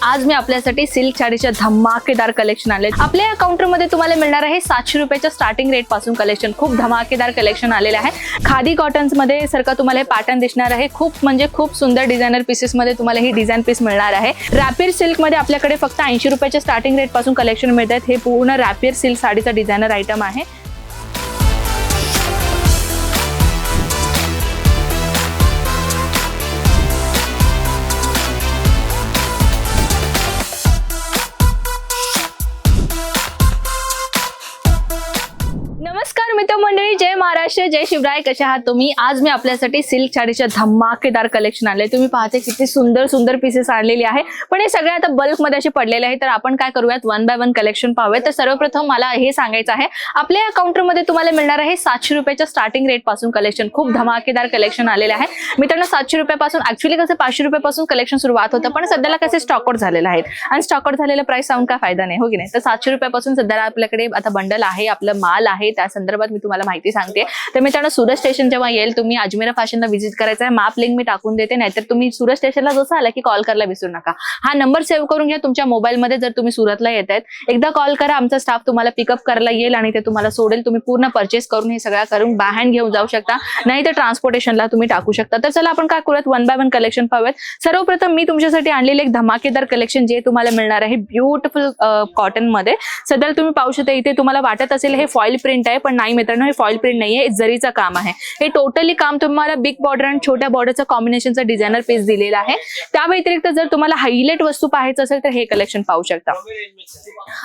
आज मी आपल्यासाठी सिल्क साडीच्या धमाकेदार कलेक्शन आले। आपल्या काउंटरमध्ये तुम्हाला मिळणार आहे 700 रुपयाच्या स्टार्टिंग रेट पासून कलेक्शन। खूप धमाकेदार कलेक्शन आलेले आहे। खादी कॉटन्स मध्ये सारखा तुम्हाला हे पॅटर्न दिसणार आहे। खूप म्हणजे खूप सुंदर डिझायनर पीसेस मध्ये तुम्हाला ही डिझाइन पीस मिळणार आहे। रॅपियर सिल्क मध्ये आपल्याकडे फक्त 80 रुपयाच्या स्टार्टिंग रेट पासून कलेक्शन मिळतात। हे पूर्ण रॅपियर सिल्क साडीचा डिझायनर आयटम आहे। नमस्कार मित्रमंडळी, जय महाराष्ट्र, जय शिवराय। कशा आहात तुम्ही? आज मी आपल्यासाठी सिल्क साडीच्या धमाकेदार कलेक्शन आले। तुम्ही पाहते किती सुंदर सुंदर पीसेस आणलेले आहे, पण हे सगळे आता बल्क मध्ये असे पडलेले आहे। तर आपण काय करूयात, वन बाय वन कलेक्शन पाहूया। तर सर्वप्रथम मला हे सांगायचं आहे, आपल्या काउंटर मध्ये तुम्हाला मिळणार आहे 700 रुपयाच्या स्टार्टिंग रेट पासून कलेक्शन। खूप धमाकेदार कलेक्शन आलेले आहे मित्रांनो। 700 रुपयापासून ऍक्च्युअली कसं 500 रुपयापासून कलेक्शन सुरुवात होतं, पण सध्याला कसे स्टॉक आउट झालेले आहेत आणि स्टॉक आउट झालेला प्राइस सांगून काय फायदा नाही, हो की नाही। तर 700 रुपयापासून सध्याला आपल्याकडे आता बंडल आहे, आपलं माल आहे। त्या संदर्भात मी तुम्हाला माहिती सांगते। तर मित्रांनो, सुरत स्टेशन जेव्हा येईल, तुम्ही अजमेरा फॅशनला व्हिजिट करायचं आहे। मॅप लिंक मी टाकून देते, नाहीतर तुम्ही सुरत स्टेशनला जसं आला की कॉल करायला विसरू नका। हा नंबर सेव्ह करून घ्या तुमच्या मोबाईल मध्ये। जर तुम्ही सुरतला येत आहेत, एकदा कॉल करा, आमचा स्टाफ तुम्हाला पिकअप करायला येईल आणि ते तुम्हाला सोडेल। तुम्ही पूर्ण परचेस करून हे सगळं करून बाय हँड घेऊन जाऊ शकता, नाही तर ट्रान्सपोर्टेशनला तुम्ही टाकू शकता। तर चला आपण काय करूयात, वन बाय वन कलेक्शन पाहूयात। सर्वप्रथम मी तुमच्यासाठी आणलेले एक धमाकेदार कलेक्शन जे तुम्हाला मिळणार आहे ब्युटिफुल कॉटन मध्ये। सध्या तुम्ही पाहू शकता, इथे तुम्हाला वाटत असेल हे फॉईल प्रिंट आहे, पण नाही मित्रांनो, हे फॉईल प्रिंट नाहीये, जरीचं काम आहे। हे टोटली काम तुम्हाला बिग बॉर्डर आणि छोट्या बॉर्डरचं कॉम्बिनेशनचा डिझायनर पीस दिलेला आहे। त्या व्यतिरिक्त जर तुम्हाला हायलाइट वस्तू पाहायचं असेल तर हे कलेक्शन पाहू शकता।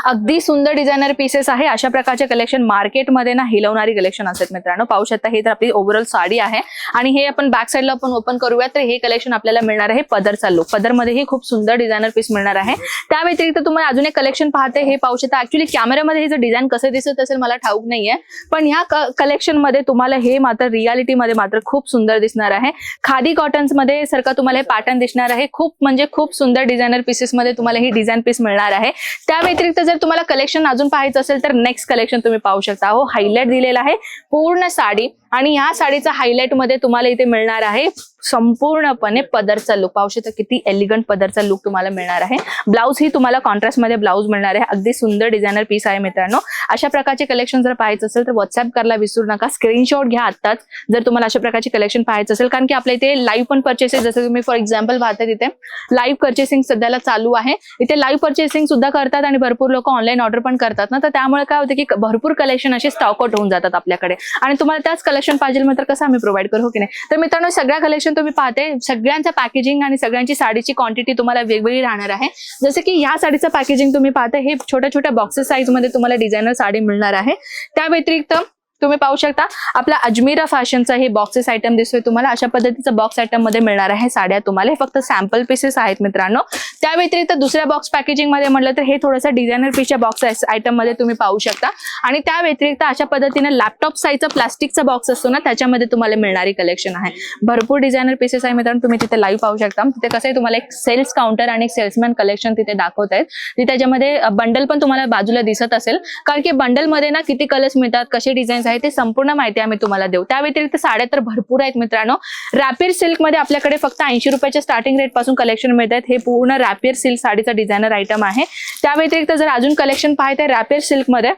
अगदी सुंदर डिझायनर पीसेस आहे। अशा प्रकारचे कलेक्शन मार्केटमध्ये ना हिलवणारी कलेक्शन असतात मित्रांनो। पाहू शकता, हे तर आपली ओव्हरऑल साडी आहे आणि हे आपण बॅक साईडला आपण ओपन करूयात, तर हे कलेक्शन आपल्याला मिळणार आहे पदरचा लुक। पदरमध्ये हे खूप सुंदर डिझायनर पीस मिळणार आहे। त्या व्यतिरिक्त तुम्हाला अजून एक कलेक्शन पाहते, हे पाहू शकता। ऍक्च्युअली कॅमेरामध्ये हे जर डिझाइन कसं दिसत असेल मला ठाऊक नाहीये, पण ह्या कलेक्शन मध्ये तुम्हाला हे मात्र रियालिटी मध्ये मात्र खूप सुंदर दिसणार आहे। खादी कॉटन्स मध्ये सारखा तुम्हाला हे पॅटर्न दिसणार आहे। खूप म्हणजे खूप सुंदर डिझायनर पीसेस मध्ये तुम्हाला ही डिझाइन पीस मिळणार आहे। त्या व्यतिरिक्त जर तुम्हाला कलेक्शन अजून पाहायचं असेल तर नेक्स्ट कलेक्शन तुम्ही पाहू शकता। हो, हायलाइट दिलेला आहे पूर्ण साडी आणि ह्या साडीचा हायलाइट मध्ये तुम्हाला इथे मिळणार आहे संपूर्णपणे पदरचा लुक। पाहू शकता किती एलिगंट पदरचा लुक तुम्हाला मिळणार आहे। ब्लाउज ही तुम्हाला कॉन्ट्रास्ट मध्ये ब्लाउज मिळणार आहे। अगदी सुंदर डिझायनर पीस आहे मित्रांनो। अशा प्रकारचे कलेक्शन जर पाहायचं असेल तर व्हॉट्सअप करायला विसरू नका, स्क्रीनशॉट घ्या आत्ताच जर तुम्हाला अशा प्रकारचे कलेक्शन पाहायचं असेल, कारण की आपल्या इथे लाईव्ह पण परचेसेस, जसं तुम्ही फॉर एक्झाम्पल पाहता तिथे लाईव्ह परचेसिंग सध्याला चालू आहे। इथे लाईव्ह परचेसिंग सुद्धा करतात आणि भरपूर लोक ऑनलाईन ऑर्डर पण करतात ना, तर त्यामुळे काय होतं की भरपूर कलेक्शन असे स्टॉक आउट होऊन जातात आपल्याकडे आणि तुम्हाला त्याच कलेक्शन पाहिजे तर कसं आम्ही प्रोव्हाइड करू, हो की नाही। तर मित्रांनो, सगळ्या कलेक्शन तुम्ही पाहते, सगळ्यांचं पॅकेजिंग आणि सगळ्यांची साडीची क्वांटिटी तुम्हाला वेगवेगळी राहणार आहे। जसं की ह्या साडीचं पॅकेजिंग तुम्ही पाहता, हे छोट्या छोट्या बॉक्सेस साईज मध्ये तुम्हाला डिझायनर साडी मिळणार आहे। त्या व्यतिरिक्त तुम्ही पाहू शकता आपला अजमेरा फॅशनचा हे बॉक्सेस आयटम दिसतोय तुम्हाला। अशा पद्धतीचं बॉक्स आयटम मध्ये मिळणार आहे साड्या तुम्हाला। हे फक्त सॅम्पल पीसेस आहेत मित्रांनो। त्या व्यतिरिक्त दुसऱ्या बॉक्स पॅकेजिंग मध्ये म्हटलं तर हे थोडंसं डिझायनर पीसच्या बॉक्स आयटम मध्ये तुम्ही पाहू शकता। आणि त्या व्यतिरिक्त अशा पद्धतीने लॅपटॉप साईजचा प्लास्टिकचा बॉक्स असतो ना, त्याच्यामध्ये तुम्हाला मिळणारी कलेक्शन आहे। भरपूर डिझायनर पीसेस आहे मित्रांनो, तुम्ही तिथे लाईव्ह पाहू शकता। तिथे कसं आहे, तुम्हाला एक सेल्स काउंटर आणि एक सेल्समॅन कलेक्शन तिथे दाखवत आहेत। तिथे त्याच्यामध्ये बंडल पण तुम्हाला बाजूला दिसत असेल, कारण की बंडल मध्ये ना किती कलर्स मिळतात, कसे डिझाईन्स आहेत, ते संपूर्ण माहिती आम्ही तुम्हाला देऊ। त्या व्यतिरिक्त साड्या तर भरपूर आहेत मित्रांनो। रॅपियर सिल्क मध्ये आपल्याकडे फक्त 80 रुपयाच्या स्टार्टिंग रेट पासून कलेक्शन मिळतात। हे पूर्ण रॅपियर सिल्क साडीचा डिझायनर आयटम आहे। त्या व्यतिरिक्त जर अजून कलेक्शन पाहायचं रॅपियर सिल्क मध्ये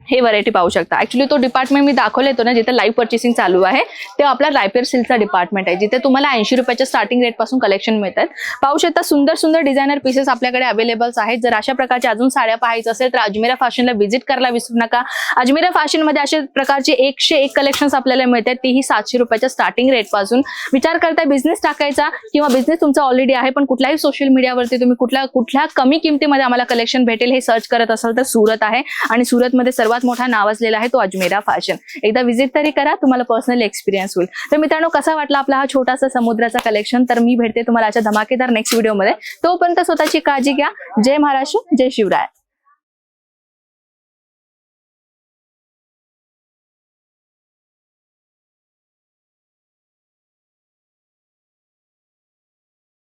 हे व्हरायटी पाहू शकता। ऍक्च्युली तो डिपार्टमेंट मी दाखवले तो ना, जिथे लाईव्ह परचेसिंग चालू आहे, ते आपला रॅपियर सिल्कचा डिपार्टमेंट आहे, जिथे तुम्हाला 80 रुपयाच्या स्टार्टिंग रेट पासून कलेक्शन मिळतात। पाहू शकता सुंदर सुंदर डिझायनर पीसेस आपल्याकडे अवेलेबल आहेत। जर अशा प्रकारच्या अजून साड्या पाहायचं असेल तर अजमेरा फॅशनला व्हिजिट करायला विसरू नका। अजमेरा फॅशन मध्ये अशा प्रकारचे 101 कलेक्शन्स आपल्याला मिळतात, तीही 700 रुपयाच्या स्टार्टिंग रेट पासून। विचार करताय बिझनेस टाकायचा किंवा बिझनेस तुमचा ऑलरेडी आहे, पण कुठल्याही सोशल मीडियावरती तुम्ही कुठल्या कमी किमतीमध्ये आम्हाला कलेक्शन भेटेल हे सर्च करत असाल तर सुरत आहे, आणि सुरतमध्ये सर्वात मोठा नाव असलेला आहे तो अजमेरा फॅशन। एकदा व्हिजिट तरी करा, तुम्हाला पर्सनल एक्सपिरियन्स होईल। तर मित्रांनो, कसा वाटला आपला हा छोटासा समुद्राचा कलेक्शन? तर मी भेटते तुम्हाला अशा धमाकेदार नेक्स्ट व्हिडिओमध्ये। तोपर्यंत स्वतःची काळजी घ्या। जय महाराष्ट्र, जय शिवराय।